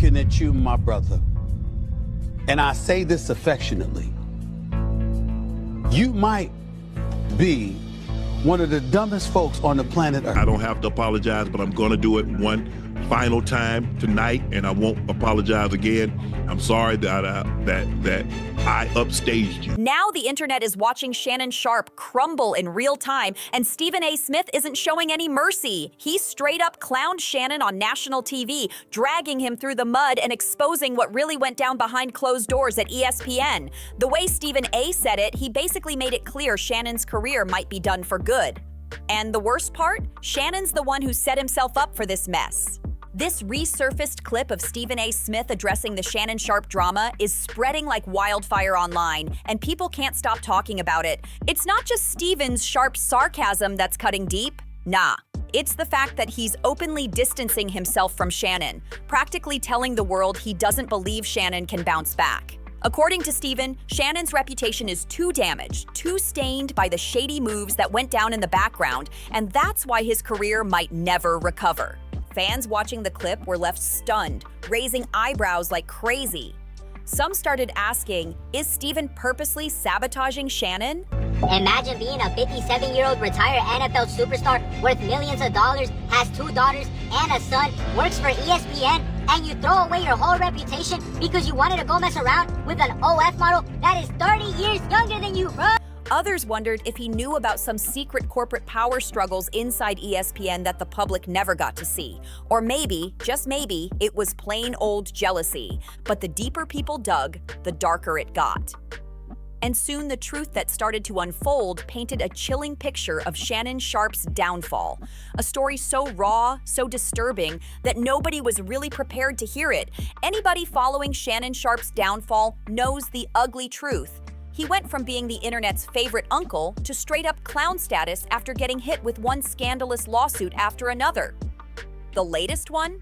looking at you, my brother, and I say this affectionately. You might be one of the dumbest folks on the planet Earth. I don't have to apologize, but I'm going to do it one final time tonight, and I won't apologize again. I'm sorry that I upstaged you. Now the internet is watching Shannon Sharpe crumble in real time, and Stephen A. Smith isn't showing any mercy. He straight up clowned Shannon on national TV, dragging him through the mud and exposing what really went down behind closed doors at ESPN. The way Stephen A. said it, he basically made it clear Shannon's career might be done for good. And the worst part? Shannon's the one who set himself up for this mess. This resurfaced clip of Stephen A. Smith addressing the Shannon Sharpe drama is spreading like wildfire online, and people can't stop talking about it. It's not just Stephen's Sharpe sarcasm that's cutting deep. Nah. It's the fact that he's openly distancing himself from Shannon, practically telling the world he doesn't believe Shannon can bounce back. According to Stephen, Shannon's reputation is too damaged, too stained by the shady moves that went down in the background, and that's why his career might never recover. Fans watching the clip were left stunned, raising eyebrows like crazy. Some started asking, is Stephen purposely sabotaging Shannon? Imagine being a 57-year-old retired NFL superstar worth millions of dollars, has 2 daughters and a son, works for ESPN, and you throw away your whole reputation because you wanted to go mess around with an OF model that is 30 years younger than you, bro. Others wondered if he knew about some secret corporate power struggles inside ESPN that the public never got to see. Or maybe, just maybe, it was plain old jealousy. But the deeper people dug, the darker it got. And soon the truth that started to unfold painted a chilling picture of Shannon Sharpe's downfall. A story so raw, so disturbing, that nobody was really prepared to hear it. Anybody following Shannon Sharpe's downfall knows the ugly truth. He went from being the internet's favorite uncle to straight-up clown status after getting hit with one scandalous lawsuit after another. The latest one?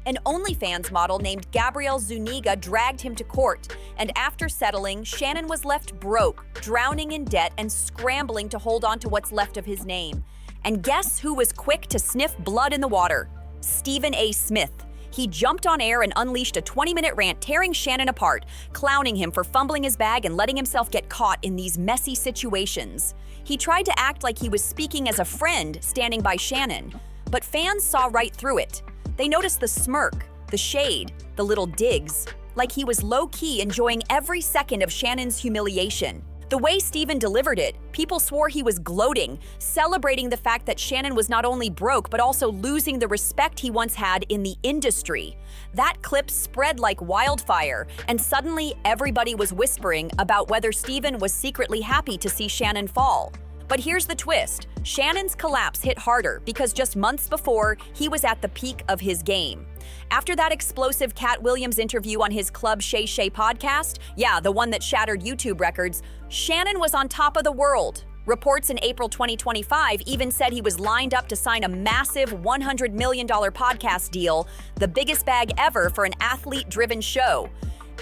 An OnlyFans model named Gabrielle Zuniga dragged him to court, and after settling, Shannon was left broke, drowning in debt and scrambling to hold on to what's left of his name. And guess who was quick to sniff blood in the water? Stephen A. Smith. He jumped on air and unleashed a 20-minute rant tearing Shannon apart, clowning him for fumbling his bag and letting himself get caught in these messy situations. He tried to act like he was speaking as a friend standing by Shannon, but fans saw right through it. They noticed the smirk, the shade, the little digs, like he was low-key enjoying every second of Shannon's humiliation. The way Stephen delivered it, people swore he was gloating, celebrating the fact that Shannon was not only broke but also losing the respect he once had in the industry. That clip spread like wildfire, and suddenly everybody was whispering about whether Stephen was secretly happy to see Shannon fall. But here's the twist. Shannon's collapse hit harder because just months before, he was at the peak of his game. After that explosive Cat Williams interview on his Club Shay Shay podcast, yeah, the one that shattered YouTube records, Shannon was on top of the world. Reports in April 2025 even said he was lined up to sign a massive $100 million podcast deal, the biggest bag ever for an athlete-driven show.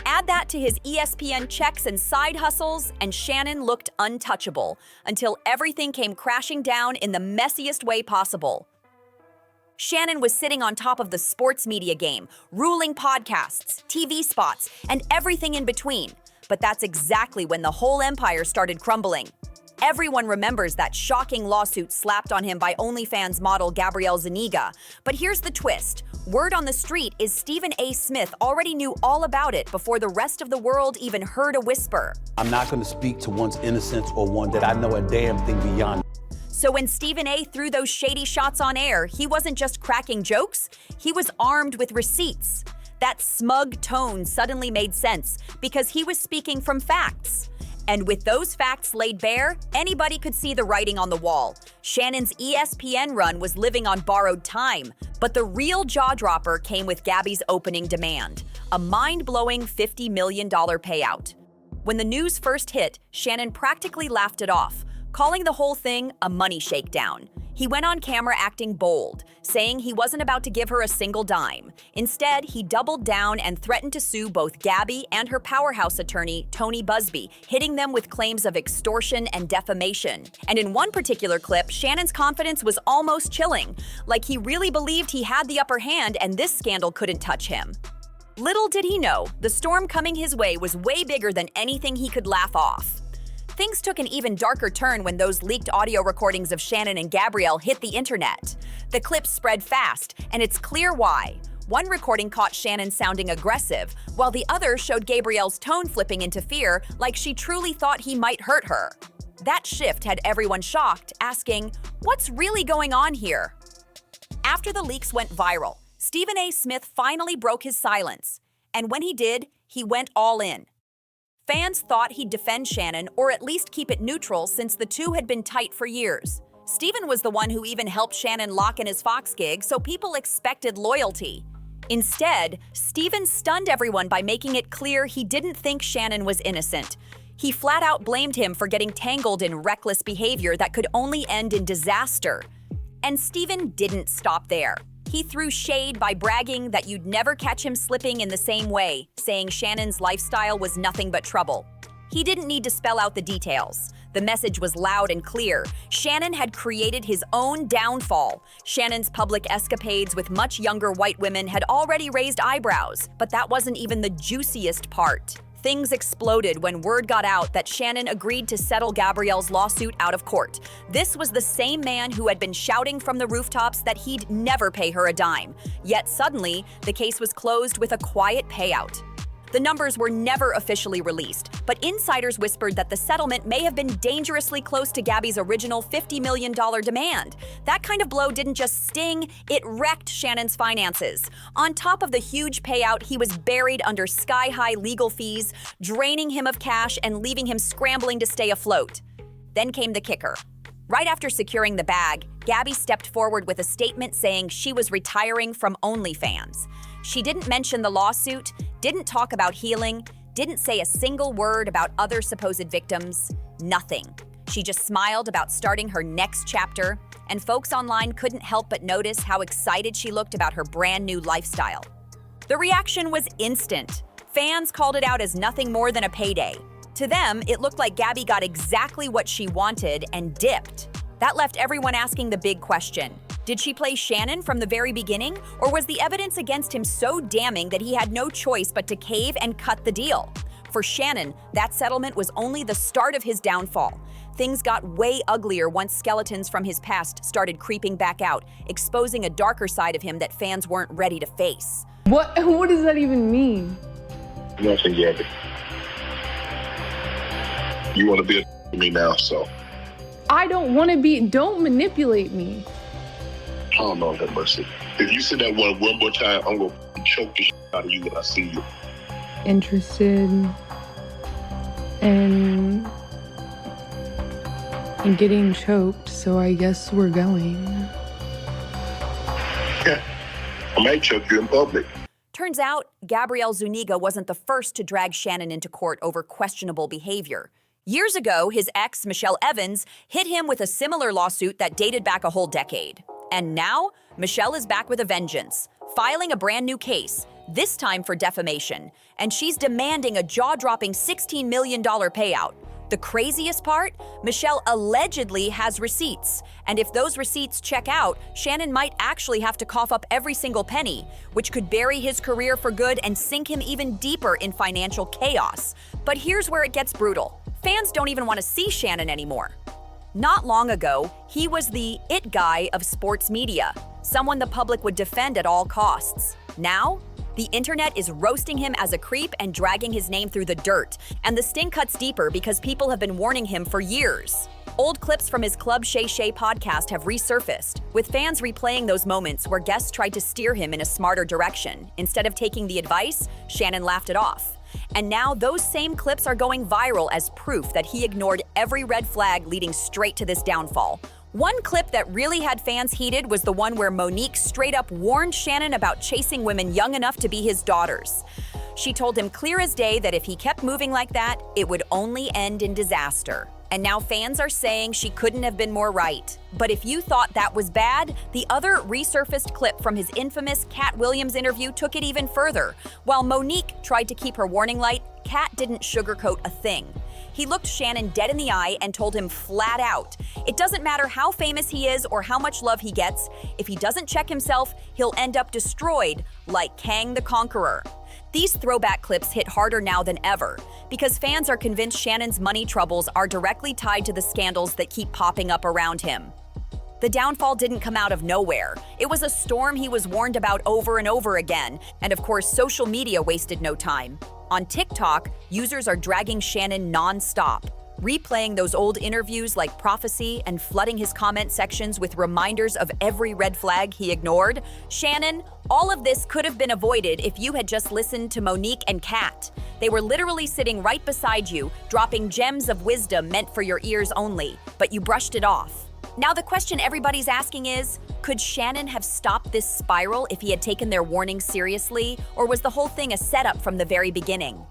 Add that to his ESPN checks and side hustles, and Shannon looked untouchable until everything came crashing down in the messiest way possible. Shannon was sitting on top of the sports media game, ruling podcasts, TV spots, and everything in between. But that's exactly when the whole empire started crumbling. Everyone remembers that shocking lawsuit slapped on him by OnlyFans model Gabrielle Zuniga. But here's the twist. Word on the street is Stephen A. Smith already knew all about it before the rest of the world even heard a whisper. I'm not going to speak to one's innocence or one that I know a damn thing beyond. So when Stephen A. threw those shady shots on air, he wasn't just cracking jokes, he was armed with receipts. That smug tone suddenly made sense because he was speaking from facts. And with those facts laid bare, anybody could see the writing on the wall. Shannon's ESPN run was living on borrowed time, but the real jaw-dropper came with Gabby's opening demand, a mind-blowing $50 million payout. When the news first hit, Shannon practically laughed it off, calling the whole thing a money shakedown. He went on camera acting bold, saying he wasn't about to give her a single dime. Instead, he doubled down and threatened to sue both Gabby and her powerhouse attorney, Tony Busby, hitting them with claims of extortion and defamation. And in one particular clip, Shannon's confidence was almost chilling, like he really believed he had the upper hand and this scandal couldn't touch him. Little did he know, the storm coming his way was way bigger than anything he could laugh off. Things took an even darker turn when those leaked audio recordings of Shannon and Gabrielle hit the internet. The clips spread fast, and it's clear why. One recording caught Shannon sounding aggressive, while the other showed Gabrielle's tone flipping into fear, like she truly thought he might hurt her. That shift had everyone shocked, asking, "What's really going on here?" After the leaks went viral, Stephen A. Smith finally broke his silence. And when he did, he went all in. Fans thought he'd defend Shannon or at least keep it neutral since the two had been tight for years. Stephen was the one who even helped Shannon lock in his Fox gig, so people expected loyalty. Instead, Stephen stunned everyone by making it clear he didn't think Shannon was innocent. He flat out blamed him for getting tangled in reckless behavior that could only end in disaster. And Stephen didn't stop there. He threw shade by bragging that you'd never catch him slipping in the same way, saying Shannon's lifestyle was nothing but trouble. He didn't need to spell out the details. The message was loud and clear. Shannon had created his own downfall. Shannon's public escapades with much younger white women had already raised eyebrows, but that wasn't even the juiciest part. Things exploded when word got out that Shannon agreed to settle Gabrielle's lawsuit out of court. This was the same man who had been shouting from the rooftops that he'd never pay her a dime. Yet suddenly, the case was closed with a quiet payout. The numbers were never officially released, but insiders whispered that the settlement may have been dangerously close to Gabby's original $50 million demand. That kind of blow didn't just sting, it wrecked Shannon's finances. On top of the huge payout, he was buried under sky-high legal fees, draining him of cash and leaving him scrambling to stay afloat. Then came the kicker. Right after securing the bag, Gabby stepped forward with a statement saying she was retiring from OnlyFans. She didn't mention the lawsuit, didn't talk about healing, didn't say a single word about other supposed victims, nothing. She just smiled about starting her next chapter, and folks online couldn't help but notice how excited she looked about her brand new lifestyle. The reaction was instant. Fans called it out as nothing more than a payday. To them, it looked like Gabby got exactly what she wanted and dipped. That left everyone asking the big question. Did she play Shannon from the very beginning, or was the evidence against him so damning that he had no choice but to cave and cut the deal? For Shannon, that settlement was only the start of his downfall. Things got way uglier once skeletons from his past started creeping back out, exposing a darker side of him that fans weren't ready to face. What does that even mean? Nothing yet. You want to be a me now, so. I don't want to be, don't manipulate me. Oh, Lord have mercy. If you say that one more time, I'm going to choke the shit out of you when I see you. Interested in getting choked, so I guess we're going. Yeah, I might choke you in public. Turns out, Gabrielle Zuniga wasn't the first to drag Shannon into court over questionable behavior. Years ago, his ex, Michelle Evans, hit him with a similar lawsuit that dated back a whole decade. And now, Michelle is back with a vengeance, filing a brand new case, this time for defamation, and she's demanding a jaw-dropping $16 million payout. The craziest part? Michelle allegedly has receipts, and if those receipts check out, Shannon might actually have to cough up every single penny, which could bury his career for good and sink him even deeper in financial chaos. But here's where it gets brutal. Fans don't even want to see Shannon anymore. Not long ago, he was the it guy of sports media, someone the public would defend at all costs. Now, the internet is roasting him as a creep and dragging his name through the dirt, and the sting cuts deeper because people have been warning him for years. Old clips from his Club Shay Shay podcast have resurfaced, with fans replaying those moments where guests tried to steer him in a smarter direction. Instead of taking the advice, Shannon laughed it off. And now those same clips are going viral as proof that he ignored every red flag leading straight to this downfall. One clip that really had fans heated was the one where Monique straight up warned Shannon about chasing women young enough to be his daughters. She told him clear as day that if he kept moving like that, it would only end in disaster. And now fans are saying she couldn't have been more right. But if you thought that was bad, the other resurfaced clip from his infamous Cat Williams interview took it even further. While Monique tried to keep her warning light, Cat didn't sugarcoat a thing. He looked Shannon dead in the eye and told him flat out, it doesn't matter how famous he is or how much love he gets, if he doesn't check himself, he'll end up destroyed like Kang the Conqueror. These throwback clips hit harder now than ever because fans are convinced Shannon's money troubles are directly tied to the scandals that keep popping up around him. The downfall didn't come out of nowhere. It was a storm he was warned about over and over again, and of course, social media wasted no time. On TikTok, users are dragging Shannon non-stop, replaying those old interviews like Prophecy and flooding his comment sections with reminders of every red flag he ignored. Shannon, all of this could have been avoided if you had just listened to Monique and Kat. They were literally sitting right beside you, dropping gems of wisdom meant for your ears only, but you brushed it off. Now the question everybody's asking is, could Shannon have stopped this spiral if he had taken their warnings seriously, or was the whole thing a setup from the very beginning?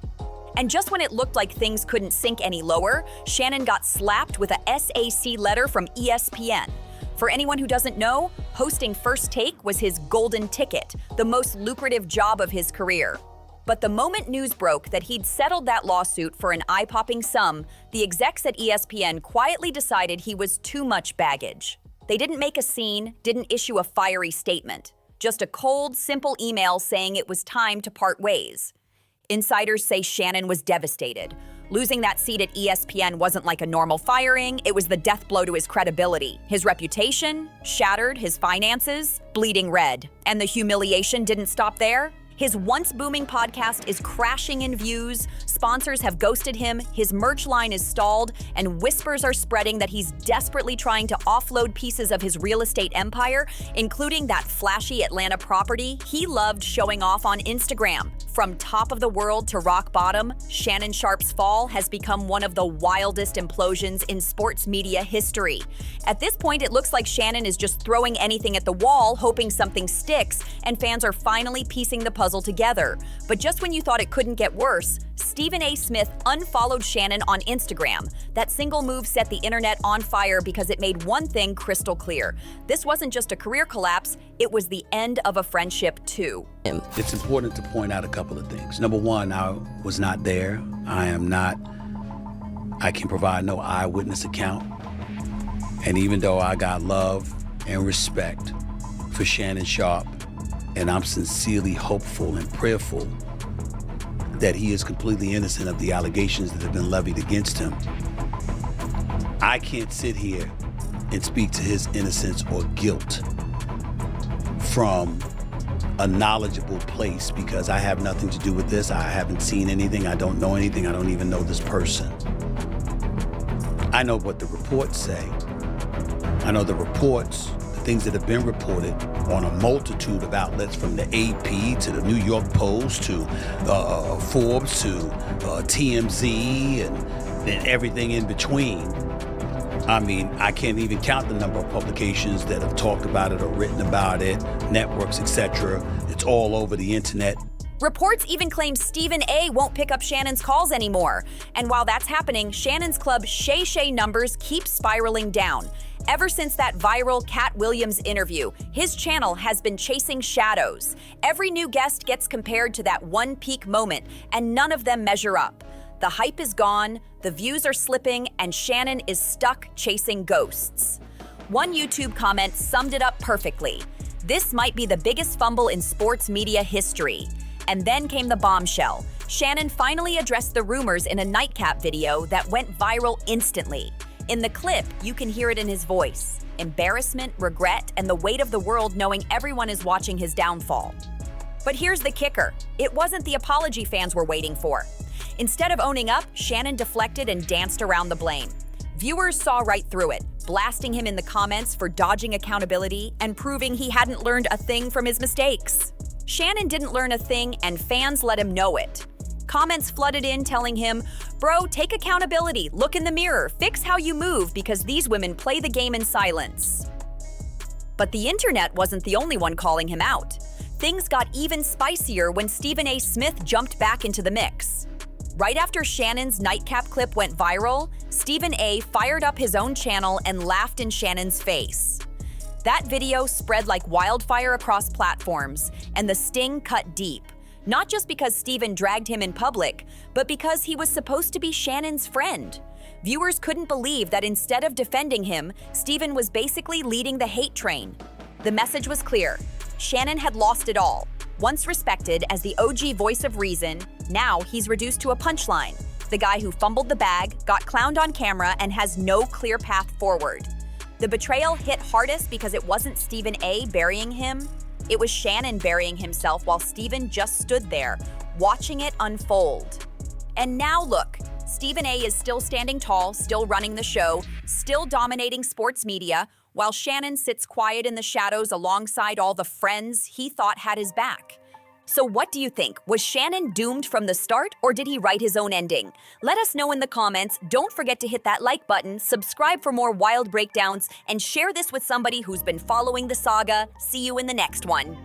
And just when it looked like things couldn't sink any lower, Shannon got slapped with a SAC letter from ESPN. For anyone who doesn't know, hosting First Take was his golden ticket, the most lucrative job of his career. But the moment news broke that he'd settled that lawsuit for an eye-popping sum, the execs at ESPN quietly decided he was too much baggage. They didn't make a scene, didn't issue a fiery statement, just a cold, simple email saying it was time to part ways. Insiders say Shannon was devastated. Losing that seat at ESPN wasn't like a normal firing, it was the death blow to his credibility. His reputation shattered, his finances bleeding red. And the humiliation didn't stop there. His once booming podcast is crashing in views, sponsors have ghosted him, his merch line is stalled, and whispers are spreading that he's desperately trying to offload pieces of his real estate empire, including that flashy Atlanta property he loved showing off on Instagram. From top of the world to rock bottom, Shannon Sharpe's fall has become one of the wildest implosions in sports media history. At this point, it looks like Shannon is just throwing anything at the wall, hoping something sticks, and fans are finally piecing the puzzle together. But just when you thought it couldn't get worse, Stephen A. Smith unfollowed Shannon on Instagram. That single move set the internet on fire because it made one thing crystal clear. This wasn't just a career collapse, it was the end of a friendship too. It's important to point out a couple of things. Number one, I was not there. I can provide no eyewitness account. And even though I got love and respect for Shannon Sharpe, and I'm sincerely hopeful and prayerful that he is completely innocent of the allegations that have been levied against him, I can't sit here and speak to his innocence or guilt from a knowledgeable place because I have nothing to do with this. I haven't seen anything. I don't know anything. I don't even know this person. I know what the reports say. I know the reports, the things that have been reported on a multitude of outlets, from the AP to the New York Post to Forbes to TMZ and everything in between. I mean, I can't even count the number of publications that have talked about it or written about it, networks, etc. It's all over the internet. Reports even claim Stephen A. won't pick up Shannon's calls anymore. And while that's happening, Shannon's club Shay Shay numbers keep spiraling down. Ever since that viral Cat Williams interview, his channel has been chasing shadows. Every new guest gets compared to that one peak moment, and none of them measure up. The hype is gone, the views are slipping, and Shannon is stuck chasing ghosts. One YouTube comment summed it up perfectly. This might be the biggest fumble in sports media history. And then came the bombshell. Shannon finally addressed the rumors in a nightcap video that went viral instantly. In the clip, you can hear it in his voice. Embarrassment, regret, and the weight of the world knowing everyone is watching his downfall. But here's the kicker. It wasn't the apology fans were waiting for. Instead of owning up, Shannon deflected and danced around the blame. Viewers saw right through it, blasting him in the comments for dodging accountability and proving he hadn't learned a thing from his mistakes. Shannon didn't learn a thing, and fans let him know it. Comments flooded in telling him, "Bro, take accountability, look in the mirror, fix how you move because these women play the game in silence." But the internet wasn't the only one calling him out. Things got even spicier when Stephen A. Smith jumped back into the mix. Right after Shannon's nightcap clip went viral, Stephen A. fired up his own channel and laughed in Shannon's face. That video spread like wildfire across platforms, and the sting cut deep. Not just because Stephen dragged him in public, but because he was supposed to be Shannon's friend. Viewers couldn't believe that instead of defending him, Stephen was basically leading the hate train. The message was clear. Shannon had lost it all. Once respected as the OG voice of reason, now he's reduced to a punchline. The guy who fumbled the bag, got clowned on camera, and has no clear path forward. The betrayal hit hardest because it wasn't Stephen A. burying him. It was Shannon burying himself while Stephen just stood there, watching it unfold. And now look, Stephen A. is still standing tall, still running the show, still dominating sports media, while Shannon sits quiet in the shadows alongside all the friends he thought had his back. So what do you think? Was Shannon doomed from the start, or did he write his own ending? Let us know in the comments. Don't forget to hit that like button, subscribe for more wild breakdowns, and share this with somebody who's been following the saga. See you in the next one.